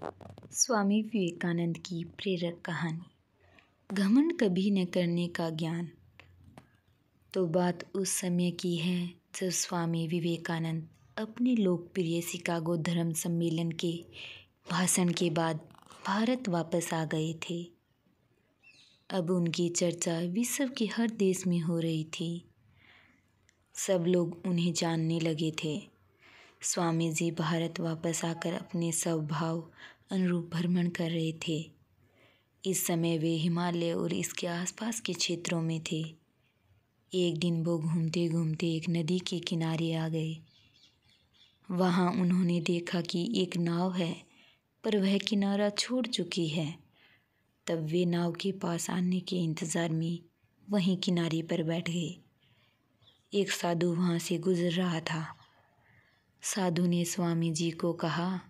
स्वामी विवेकानंद की प्रेरक कहानी। घमंड कभी न करने का ज्ञान। तो बात उस समय की है जब स्वामी विवेकानंद अपने लोकप्रिय शिकागो धर्म सम्मेलन के भाषण के बाद भारत वापस आ गए थे। अब उनकी चर्चा विश्व के हर देश में हो रही थी। सब लोग उन्हें जानने लगे थे। स्वामी जी भारत वापस आकर अपने स्वभाव अनुरूप भ्रमण कर रहे थे। इस समय वे हिमालय और इसके आसपास के क्षेत्रों में थे। एक दिन वो घूमते घूमते एक नदी के किनारे आ गए। वहाँ उन्होंने देखा कि एक नाव है, पर वह किनारा छोड़ चुकी है। तब वे नाव के पास आने के इंतज़ार में वहीं किनारे पर बैठ गए। एक साधु वहाँ से गुजर रहा था। साधु ने स्वामी जी को कहा,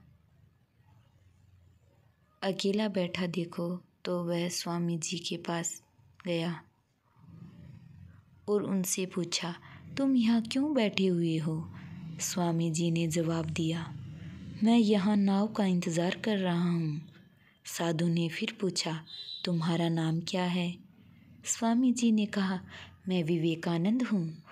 अकेला बैठा देखो। तो वह स्वामी जी के पास गया और उनसे पूछा, तुम यहाँ क्यों बैठे हुए हो? स्वामी जी ने जवाब दिया, मैं यहाँ नाव का इंतज़ार कर रहा हूँ। साधु ने फिर पूछा, तुम्हारा नाम क्या है? स्वामी जी ने कहा, मैं विवेकानंद हूँ।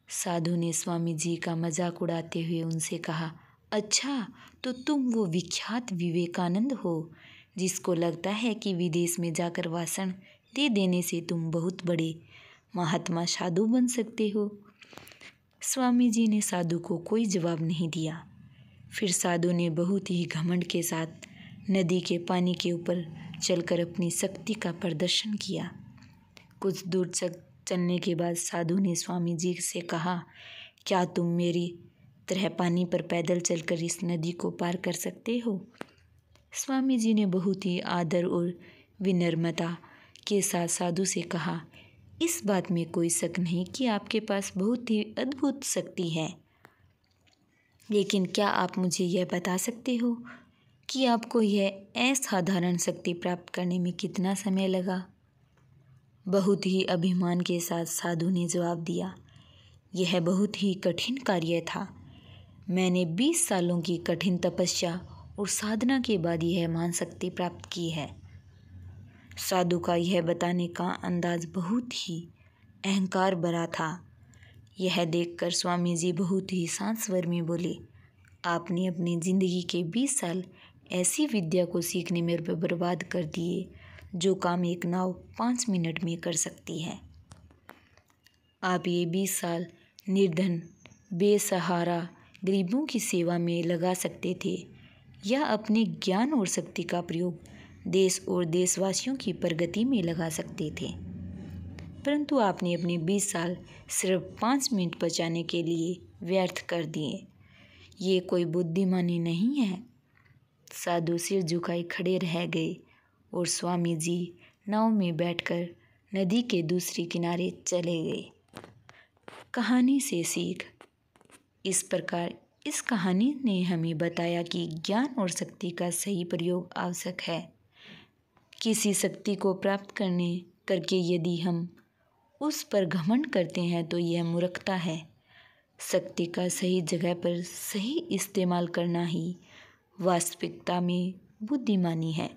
साधु ने स्वामी जी का मजाक उड़ाते हुए उनसे कहा, अच्छा, तो तुम वो विख्यात विवेकानंद हो जिसको लगता है कि विदेश में जाकर भाषण दे देने से तुम बहुत बड़े महात्मा साधु बन सकते हो। स्वामी जी ने साधु को कोई जवाब नहीं दिया। फिर साधु ने बहुत ही घमंड के साथ नदी के पानी के ऊपर चलकर अपनी शक्ति का प्रदर्शन किया। कुछ दूर चलने के बाद साधु ने स्वामी जी से कहा, क्या तुम मेरी तरह पानी पर पैदल चलकर इस नदी को पार कर सकते हो? स्वामी जी ने बहुत ही आदर और विनम्रता के साथ साधु से कहा, इस बात में कोई शक नहीं कि आपके पास बहुत ही अद्भुत शक्ति है, लेकिन क्या आप मुझे यह बता सकते हो कि आपको यह असाधारण शक्ति प्राप्त करने में कितना समय लगा? बहुत ही अभिमान के साथ साधु ने जवाब दिया, यह बहुत ही कठिन कार्य था। मैंने 20 सालों की कठिन तपस्या और साधना के बाद यह महान शक्ति प्राप्त की है। साधु का यह बताने का अंदाज बहुत ही अहंकार भरा था। यह देखकर स्वामी जी बहुत ही शांत स्वर में बोले, आपने अपनी ज़िंदगी के 20 साल ऐसी विद्या को सीखने में बर्बाद कर दिए जो काम एक नाव 5 मिनट में कर सकती है। आप ये 20 साल निर्धन बेसहारा गरीबों की सेवा में लगा सकते थे, या अपने ज्ञान और शक्ति का प्रयोग देश और देशवासियों की प्रगति में लगा सकते थे, परंतु आपने अपने 20 साल सिर्फ 5 मिनट बचाने के लिए व्यर्थ कर दिए। ये कोई बुद्धिमानी नहीं है। साधु सिर झुकाए खड़े रह गए और स्वामी जी नाव में बैठकर नदी के दूसरे किनारे चले गए। कहानी से सीख। इस प्रकार इस कहानी ने हमें बताया कि ज्ञान और शक्ति का सही प्रयोग आवश्यक है। किसी शक्ति को प्राप्त करके यदि हम उस पर घमंड करते हैं तो यह मूर्खता है। शक्ति का सही जगह पर सही इस्तेमाल करना ही वास्तविकता में बुद्धिमानी है।